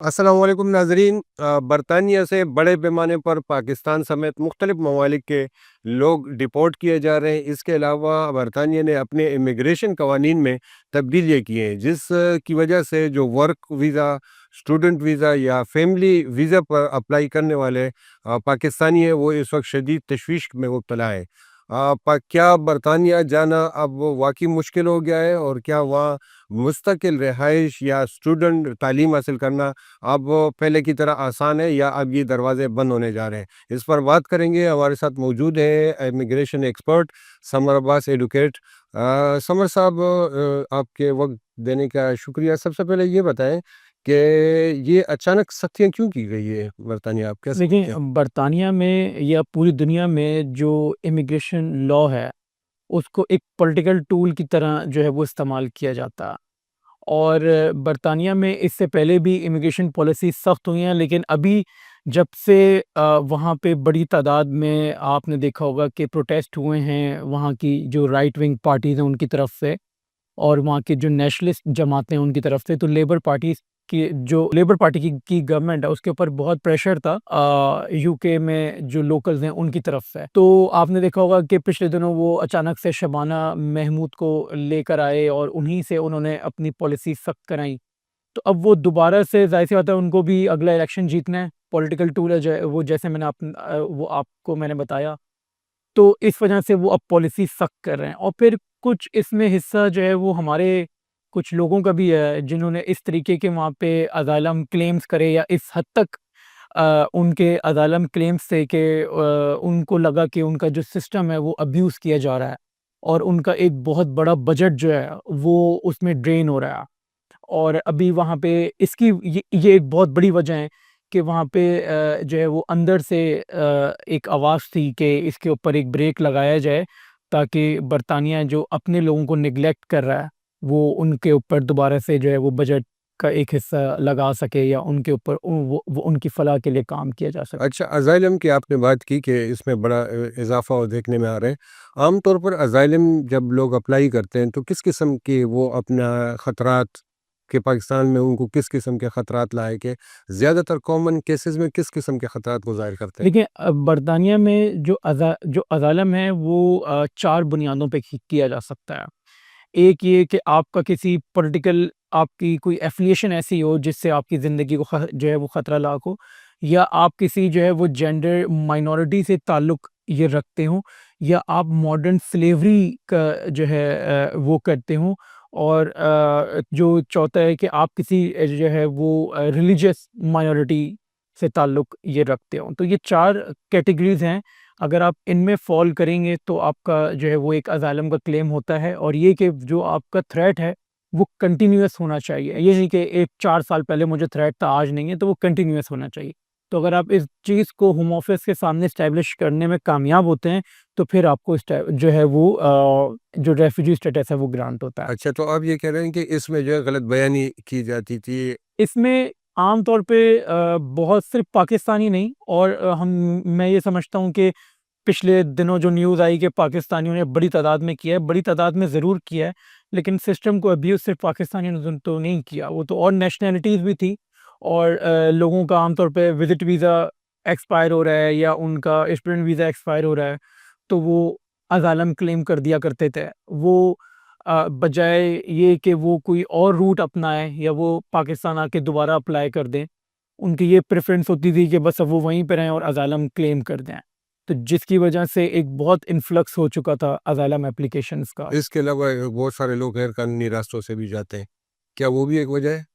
अस्सलाम वालेकुम नाज़रीन। बरतानिया से बड़े पैमाने पर पाकिस्तान समेत मुख्तलिफ ममालिक के लोग डिपोर्ट किए जा रहे हैं। इसके अलावा बरतानिया ने अपने इमिग्रेशन कवानीन में तब्दीलियाँ की हैं, की वजह से जो वर्क वीज़ा, स्टूडेंट वीज़ा या फैमिली वीज़ा पर अप्लाई करने वाले पाकिस्तानी हैं, वो इस वक्त शदीद तशवीश में मुब्तला है। क्या बरतानिया जाना अब वाकई मुश्किल हो गया है, और क्या वहाँ मुस्तकिल रिहाइश या स्टूडेंट तालीम हासिल करना अब पहले की तरह आसान है, या अब ये दरवाजे बंद होने जा रहे हैं? इस पर बात करेंगे। हमारे साथ मौजूद है immigration expert summer Abbas advocate. Summer साहब, आपके वक्त देने का शुक्रिया। सबसे पहले ये बताएं कि ये अचानक सख्तियां क्यों की गई है बरतानिया, आप क्या देखिए, समझते हैं? बरतानिया में या पूरी दुनिया में जो इमिग्रेशन लॉ है, उसको एक पॉलिटिकल टूल की तरह जो है वो इस्तेमाल किया जाता है। और बरतानिया में इससे पहले भी इमिग्रेशन पॉलिसी सख्त हुई हैं, लेकिन अभी जब से वहाँ पे बड़ी तादाद में आपने देखा होगा कि प्रोटेस्ट हुए हैं वहाँ की जो राइट विंग पार्टीज़ हैं उनकी तरफ से, और वहाँ के जो नेशनलिस्ट जमातें हैं उनकी तरफ से, तो लेबर पार्टी की गवर्नमेंट है उसके ऊपर बहुत प्रेशर था यूके में जो लोकल्स हैं उनकी तरफ से। तो आपने देखा होगा कि पिछले दिनों वो अचानक से शबाना महमूद को लेकर आए और उन्हीं से उन्होंने अपनी पॉलिसी सख्त कराई। तो अब वो दोबारा से ज़ाहिर-सी बात है उनको भी अगला इलेक्शन जीतना है, पॉलिटिकल टूल है जो वो, जैसे वो आपको मैंने बताया। तो इस वजह से वो अब पॉलिसी सख्त कर रहे हैं, और फिर कुछ इसमें हिस्सा जो है वो हमारे कुछ लोगों का भी है जिन्होंने इस तरीके के वहाँ पे असाइलम क्लेम्स करे, या इस हद तक उनके असाइलम क्लेम्स थे कि उनको लगा कि उनका जो सिस्टम है वो अब्यूज़ किया जा रहा है, और उनका एक बहुत बड़ा बजट जो है वो उसमें ड्रेन हो रहा है। और अभी वहाँ पे इसकी ये एक बहुत बड़ी वजह है कि वहाँ पे जो है वो अंदर से एक आवाज़ थी कि इसके ऊपर एक ब्रेक लगाया जाए, ताकि बरतानिया जो अपने लोगों को नेग्लेक्ट कर रहा है, वो उनके ऊपर दोबारा से जो है वो बजट का एक हिस्सा लगा सके, या उनके ऊपर वो उनकी फलाह के लिए काम किया जा सके। अच्छा, अज़ाइलम की आपने बात की कि इसमें बड़ा इज़ाफ़ा और देखने में आ रहा है। आम तौर पर अज़ाइलम जब लोग अप्लाई करते हैं, तो किस किस्म के वो अपना ख़तरात कि पाकिस्तान में उनको किस किस्म के ख़तरात लाए कि ज़्यादातर कॉमन केसेस में किस किस्म के ख़तरात को ज़ाहिर करते हैं? देखिए, बरतानिया में जो अज़ाइलम है वो 4 बुनियादों पे किया जा सकता है। एक ये कि आपका किसी पॉलिटिकल आपकी कोई एफ़िलिएशन ऐसी हो जिससे आपकी ज़िंदगी को जो है वो ख़तरा लाक हो, या आप किसी जो है वो जेंडर माइनॉरिटी से ताल्लुक़ ये रखते हों, या आप मॉडर्न स्लेवरी का जो है वो करते हों, और जो चौथा है कि आप किसी जो है वो रिलीजियस माइनॉरिटी से ताल्लुक़ ये रखते हों। तो ये 4 कैटेगरीज़ हैं। अगर आप इनमें फ़ॉल करेंगे तो आपका जो है वो एक असाइलम का क्लेम होता है, और ये कि जो आपका थ्रेट है वो कंटिन्यूअस होना चाहिए। ये नहीं कि एक 4 साल पहले मुझे थ्रेट था आज नहीं है, तो वो कंटिन्यूअस होना चाहिए। तो अगर आप इस चीज़ को होम ऑफिस के सामने एस्टेब्लिश करने में कामयाब होते हैं, तो फिर आपको जो है वो जो रेफ्यूजी स्टेटस है वो ग्रांट होता है। अच्छा, तो आप ये कह रहे हैं कि इसमें जो है गलत बयानी की जाती थी। इसमें आम तौर पे बहुत सिर्फ़ पाकिस्तानी नहीं, और मैं ये समझता हूँ कि पिछले दिनों जो न्यूज़ आई कि पाकिस्तानियों ने बड़ी तादाद में किया है, बड़ी तादाद में ज़रूर किया है, लेकिन सिस्टम को अब्यूज़ सिर्फ़ पाकिस्तानियों ने तो नहीं किया, वो तो और नेशनैलिटीज़ भी थी। और लोगों का आम तौर पे विज़िट वीज़ा एक्सपायर हो रहा है, या उनका स्टूडेंट वीज़ा एक्सपायर हो रहा है, तो वो असाइलम क्लेम कर दिया करते थे। वो बजाय ये कि वो कोई और रूट अपनाएँ या वो पाकिस्तान आके दोबारा अप्लाई कर दें, उनकी ये प्रेफ़रेंस होती थी कि बस अब वो वहीं पे रहें और असाइलम क्लेम कर दें। तो जिसकी वजह से एक बहुत इन्फ्लक्स हो चुका था असाइलम एप्लीकेशंस का। इसके अलावा बहुत सारे लोग गैर कानूनी रास्तों से भी जाते हैं। क्या वो भी एक वजह है?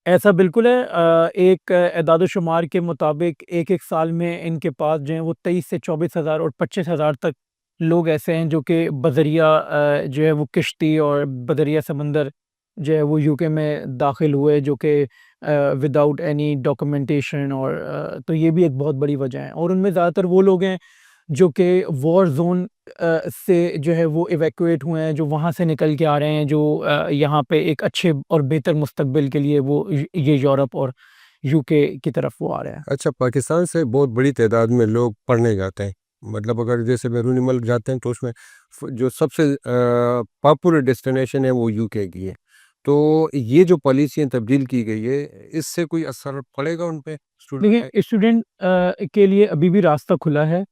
ऐसा बिल्कुल है। एक एदाद-ओ-शुमार के मुताबिक एक-एक साल में इनके पास जो है वो 23 से 24,000 और 25,000 तक लोग ऐसे हैं जो कि बज़रिया जो है वो किश्ती और बज़रिया समंदर जो है वो यूके में दाखिल हुए, जो कि विदाउट एनी डॉक्यूमेंटेशन, और तो ये भी एक बहुत बड़ी वजह है, और उनमें ज़्यादातर वो लोग हैं जो कि वॉर ज़ोन से जो है वो इवैक्यूएट हुए हैं, जो वहाँ से निकल के आ रहे हैं, जो यहाँ पे एक अच्छे और बेहतर मुस्तकबिल के लिए वो ये यूरोप और यूके की तरफ वो आ रहे हैं। अच्छा, पाकिस्तान से बहुत बड़ी तादाद में लोग पढ़ने जाते हैं। मतलब अगर जैसे बैरूनी मुल्क जाते हैं, तो उसमें जो सबसे पॉपुलर डेस्टिनेशन है वो यूके की है। तो ये जो पॉलिसियाँ तब्दील की गई है, इससे कोई असर पड़ेगा उन पे स्टूडेंट पे? देखिए स्टूडेंट के लिए अभी भी रास्ता खुला है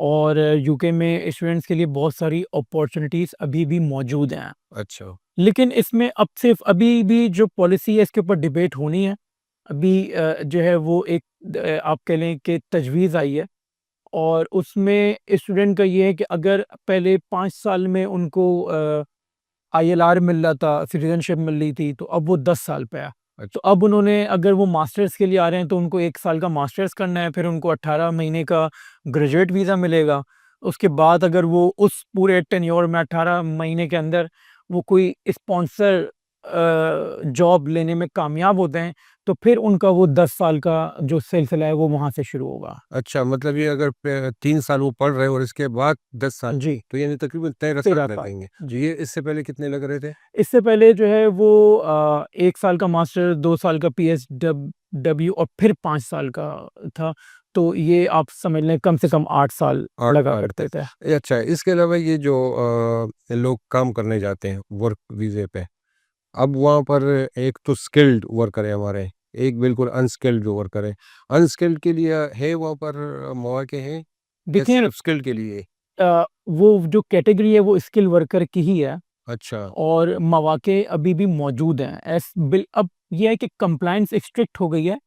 और यूके में स्टूडेंट्स के लिए बहुत सारी अपॉर्चुनिटीज़ अभी भी मौजूद हैं। अच्छा, लेकिन इसमें अब सिर्फ़ अभी भी जो पॉलिसी है इसके ऊपर डिबेट होनी है। अभी जो है वो एक आप कह लें कि तजवीज़ आई है और उसमें स्टूडेंट का ये है कि अगर पहले 5 साल में उनको आईएलआर मिल रहा था, सिटीज़नशिप मिल रही थी, तो अब वो 10 साल पे है। तो अच्छा, अब उन्होंने अगर वो मास्टर्स के लिए आ रहे हैं, तो उनको 1 साल का मास्टर्स करना है, फिर उनको 18 महीने का ग्रेजुएट वीज़ा मिलेगा। उसके बाद अगर वो उस पूरे टेन्योर में 18 महीने के अंदर वो कोई स्पॉन्सर जॉब लेने में कामयाब होते हैं, तो फिर उनका वो 10 साल का जो सिलसिला है, वो वहाँ से शुरू होगा। अच्छा मतलब ये अगर 3 साल वो पढ़ रहे हैं और इसके बाद 10 साल, जी, तो यानी तकरीबन 13 साल 13 साल। लगेंगे। तो जी। ये इससे पहले कितने लग रहे थे? इससे पहले जो है वो 1 साल का मास्टर, 2 साल का पीएसडब्ल्यू और फिर 5 साल का था। तो ये आप समझ लें कम से कम 8 साल 8 लगा साल करते तक। थे। अच्छा, इसके अलावा ये जो लोग काम करने जाते हैं वर्क वीज़े पे, अब वहाँ पर एक तो स्किल्ड वर्कर है हमारे, एक बिल्कुल अनस्किल्ड जो वर्कर है। अनस्किल्ड के लिए है वहाँ पर मौके हैं या देखिए सिर्फ़ स्किल्ड के लिए? वो जो कैटेगरी है वो स्किल वर्कर की ही है अच्छा, और मौके अभी भी मौजूद हैं। एस बिल अब ये है कि कंप्लायंस स्ट्रिक्ट हो गई है।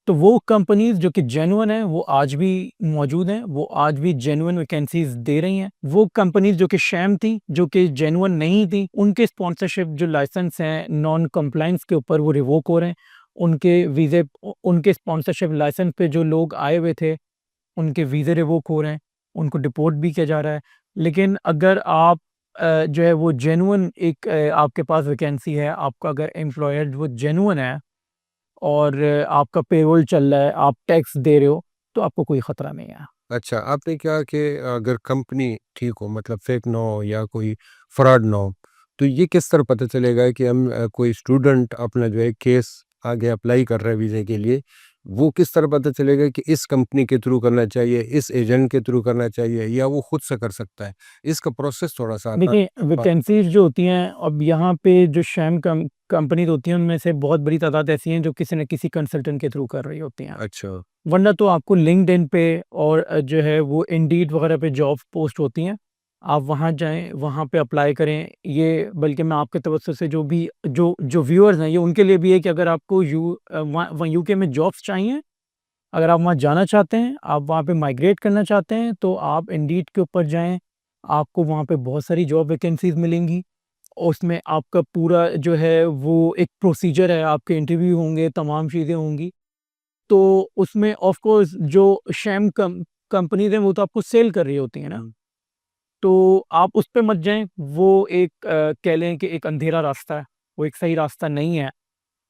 तो वो कंपनीज़ जो कि जेन्युइन हैं, वो आज भी मौजूद हैं, वो आज भी जेन्युइन वैकेंसीज़ दे रही हैं। वो कंपनीज़ जो कि शैम थी, जो कि जेन्युइन नहीं थी, उनके स्पॉन्सरशिप जो लाइसेंस हैं, नॉन कंप्लायंस के ऊपर वो रिवोक हो रहे हैं। उनके वीज़े उनके स्पॉन्सरशिप लाइसेंस पे जो लोग आए हुए थे, उनके वीज़े रिवोक हो रहे हैं, उनको डिपोर्ट भी किया जा रहा है। लेकिन अगर आप जो है वो जेन्युइन एक आपके पास वैकेंसी है, आपका अगर एम्प्लॉयर वो जेन्युइन है और आपका पेरोल चल रहा है, आप टैक्स दे रहे हो, तो आपको कोई खतरा नहीं है। अच्छा आपने कहा कि अगर कंपनी ठीक हो मतलब फेक ना हो या कोई फ्रॉड ना हो, तो ये किस तरह पता चलेगा कि हम कोई स्टूडेंट अपना जो है केस आगे अप्लाई कर रहा है वीज़े के लिए, वो किस तरह पता चलेगा कि इस कंपनी के थ्रू करना चाहिए, इस एजेंट के थ्रू करना चाहिए या वो खुद से कर सकता है? इसका प्रोसेस थोड़ा-सा आसान देखिए, बा वैकेंसीज़ जो होती हैं, अब यहाँ पे जो शैम कंपनीज़ होती हैं, उनमें से बहुत बड़ी तादाद ऐसी हैं, जो किसी न किसी कंसल्टेंट के थ्रू कर रही होती हैं। अच्छा, वरना तो आपको लिंक्डइन पे और जो है वो इंडीड वगैरह पे जॉब पोस्ट होती हैं। आप वहाँ जाएँ, वहाँ पे अप्लाई करें। ये बल्कि मैं आपके तवज्जुह से जो भी जो जो व्यूअर्स हैं, ये उनके लिए भी है कि अगर आपको वहाँ यूके में जॉब्स चाहिए, अगर आप वहाँ जाना चाहते हैं, आप वहाँ पे माइग्रेट करना चाहते हैं, तो आप इंडीड के ऊपर जाएँ। आपको वहाँ पे बहुत सारी जॉब वैकेंसीज़ मिलेंगी। उसमें आपका पूरा जो है वो एक प्रोसीजर है, आपके इंटरव्यू होंगे, तमाम चीज़ें होंगी। तो उसमें ऑफ़ कोर्स जो शैम कंपनीज़ हैं, वो तो आपको सेल कर रही होती हैं ना, हुँ। तो आप उस पे मत जाएँ। वो एक कह लें कि एक अंधेरा रास्ता है, वो एक सही रास्ता नहीं है।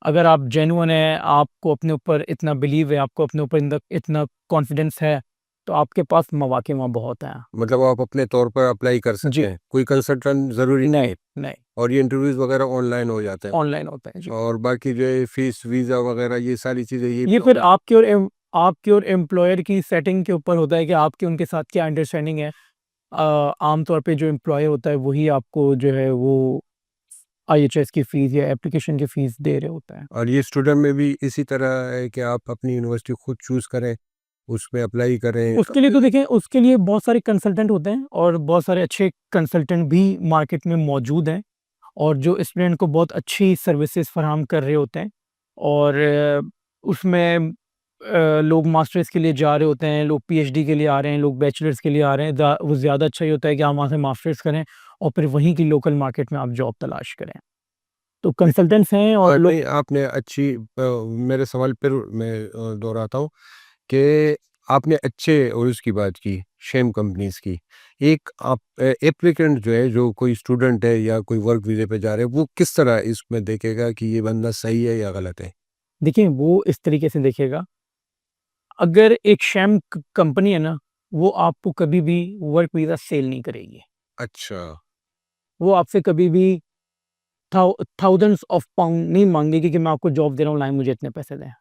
अगर आप जेन्युइन हैं, आपको अपने ऊपर इतना बिलीव है, आपको अपने ऊपर इतना कॉन्फिडेंस है, तो आपके पास मौके वहाँ बहुत हैं। मतलब आप अपने तौर पर अप्लाई कर सकते जी, हैं, कोई कंसल्टेंट ज़रूरी नहीं नहीं, है नहीं, और ये इंटरव्यूज़ वगैरह ऑनलाइन हो जाते हैं। ऑनलाइन होता है। जी। और बाकी जो है फ़ीस, वीज़ा वग़ैरह ये सारी चीज़ें ये ये भी फिर ऑनलाइन। आपकी और एम्प्लॉयर की सेटिंग के ऊपर होता है कि आपकी उनके साथ क्या अंडरस्टैंडिंग है। आम तौर पे जो एम्प्लॉयर होता है वही आपको जो है वो आईएचएस की फ़ीस या एप्लीकेशन की फ़ीस दे रहे होता है। और ये स्टूडेंट में भी इसी तरह है कि आप अपनी यूनिवर्सिटी खुद चूज़ करें, उसमें अप्लाई करें। उसके लिए तो देखिए उसके लिए बहुत सारे कंसल्टेंट होते हैं और बहुत सारे अच्छे कंसल्टेंट भी मार्केट में मौजूद हैं और जो स्टूडेंट को बहुत अच्छी सर्विसेज फराहम कर रहे होते हैं और उसमें लोग मास्टर्स के लिए जा रहे होते हैं, लोग पीएचडी के लिए आ रहे हैं, लोग बैचलर्स के लिए आ रहे हैं। वो ज़्यादा अच्छा ये होता है कि आप वहाँ से मास्टर्स करें और फिर वहीं की लोकल मार्केट में आप जॉब तलाश करें। तो कंसल्टेंट्स हैं और और लोग। नहीं आपने अच्छी मेरे सवाल फिर मैं दोहराता हूँ कि आपने अच्छे और उसकी बात की, शेम कंपनीज़ की। एक आप एप्लीकेंट जो है, जो कोई स्टूडेंट है या कोई वर्क वीज़े पे जा रहे हैं, वो किस तरह इसमें देखेगा कि ये बंदा सही है या गलत है? देखिए वो इस तरीके से देखिएगा, अगर एक शैम कंपनी है ना, वो आपको कभी भी वर्क वीज़ा सेल नहीं करेगी। अच्छा, वो आपसे कभी भी थाउज़ेंड्स ऑफ पाउंड नहीं माँगेगी कि मैं आपको जॉब दे रहा हूँ, लाएँ मुझे इतने पैसे दें।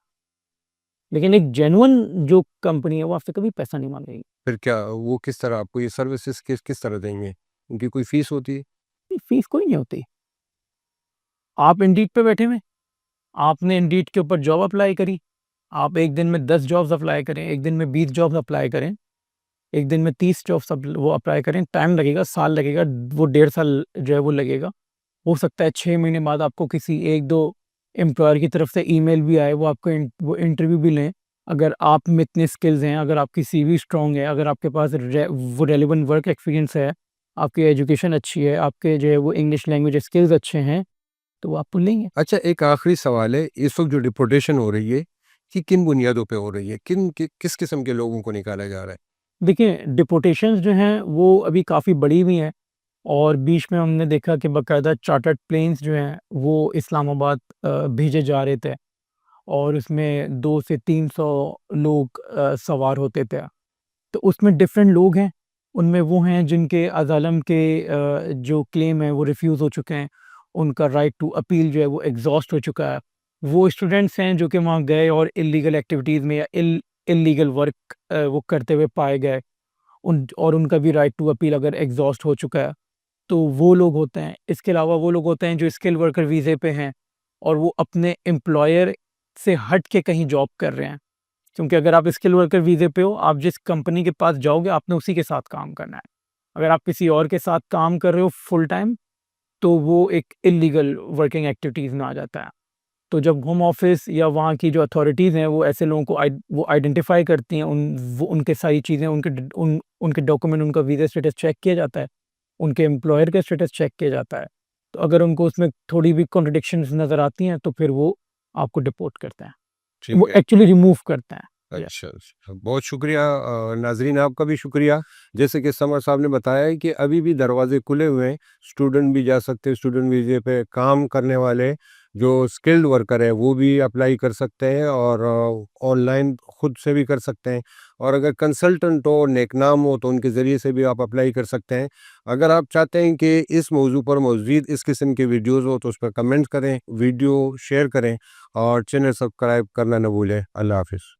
लेकिन एक जेन्युइन जो कंपनी है, वो आपसे कभी पैसा नहीं माँगेगी। फिर क्या वो किस तरह आपको ये सर्विसेज़ किस किस तरह देंगे? उनकी कोई फ़ीस होती है? फीस कोई नहीं होती। आप इंडीड पे बैठे हुए हैं, आपने इंडीड के ऊपर जॉब अप्लाई करी, आप एक दिन में 10 जॉब्स अप्लाई करें, एक दिन में 20 जॉब्स अप्लाई करें, एक दिन में 30 जॉब्स वो अप्लाई करें, टाइम लगेगा, साल लगेगा, वो 1.5 साल जो है वो लगेगा। हो सकता है 6 महीने बाद आपको किसी 1-2 एम्प्लॉयर की तरफ से ईमेल भी आए, वो आपको वो इंटरव्यू भी लें। अगर आप में इतने स्किल्स हैं, अगर आपकी सीवी स्ट्रॉन्ग है, अगर आपके पास वो रेलेवेंट वर्क एक्सपीरियंस है, आपकी एजुकेशन अच्छी है, आपके जो है वो इंग्लिश लैंग्वेज स्किल्स अच्छे हैं, तो वो आपको लेंगे। अच्छा, एक आखिरी सवाल है, इस वक़्त जो डिपोर्टेशन हो रही है, कि किन बुनियादों पे हो रही है? किस किस्म के लोगों को निकाला जा रहा है? देखिए, डिपोर्टेशंस जो हैं वो अभी काफ़ी बढ़ी हुई हैं और बीच में हमने देखा कि बाकायदा चार्टर्ड प्लेन्स जो हैं वो इस्लामाबाद भेजे जा रहे थे और उसमें 2 से 300 लोग सवार होते थे। तो उसमें डिफरेंट लोग हैं, उनमें वो हैं जिनके असाइलम के जो क्लेम है वो रिफ्यूज़ हो चुके हैं, उनका राइट टू अपील जो है वो एग्ज़ॉस्ट हो चुका है। वो स्टूडेंट्स हैं जो कि वहाँ गए और इल्लीगल एक्टिविटीज़ में या इल्लीगल वर्क वो करते हुए पाए गए, उन और उनका भी राइट टू अपील अगर एग्ज़ॉस्ट हो चुका है, तो वो लोग होते हैं। इसके अलावा वो लोग होते हैं जो स्किल्ड वर्कर वीज़े पे हैं और वो अपने एम्प्लॉयर से हट के कहीं जॉब कर रहे हैं। क्योंकि अगर आप स्किल वर्कर वीज़े पे हो, आप जिस कंपनी के पास जाओगे, आपने उसी के साथ काम करना है। अगर आप किसी और के साथ काम कर रहे हो फुल टाइम, तो वो एक इल्लीगल वर्किंग एक्टिविटीज़ में आ जाता है। तो जब होम ऑफ़िस या वहाँ की जो अथॉरिटीज़ हैं, वो ऐसे लोगों को वो आइडेंटिफ़ाई करती हैं, उनके सारी चीज़ें, उनके डॉक्यूमेंट, उनका वीज़ा स्टेटस चेक किया जाता है, उनके एम्प्लॉयर का स्टेटस चेक किया जाता है। तो अगर उनको उसमें थोड़ी भी कॉन्ट्रडिक्शंस नज़र आती हैं, तो फिर वो आपको डिपोर्ट करते हैं। ठीक वो है। एक्चुअली रिमूव करते हैं। या अच्छा, अच्छा। बहुत शुक्रिया, नाज़रीन आपका भी शुक्रिया। जैसे कि समर साहब ने बताया है कि अभी भी दरवाज़े खुले हुए हैं, स्टूडेंट भी जा सकते हैं, स्टूडेंट वीज़े पे काम करने वाले जो स्किल्ड वर्कर है वो भी अप्लाई कर सकते हैं और ऑनलाइन खुद से भी कर सकते हैं, और अगर कंसल्टेंट हो, नेकनाम हो, तो उनके ज़रिए से भी आप अप्लाई कर सकते हैं। अगर आप चाहते हैं कि इस मौजू पर मज़ीद इस किस्म के वीडियोज़ हो तो उस पर कमेंट करें, वीडियो शेयर करें और चैनल सब्सक्राइब करना न भूलें। अल्लाह हाफ़िज़।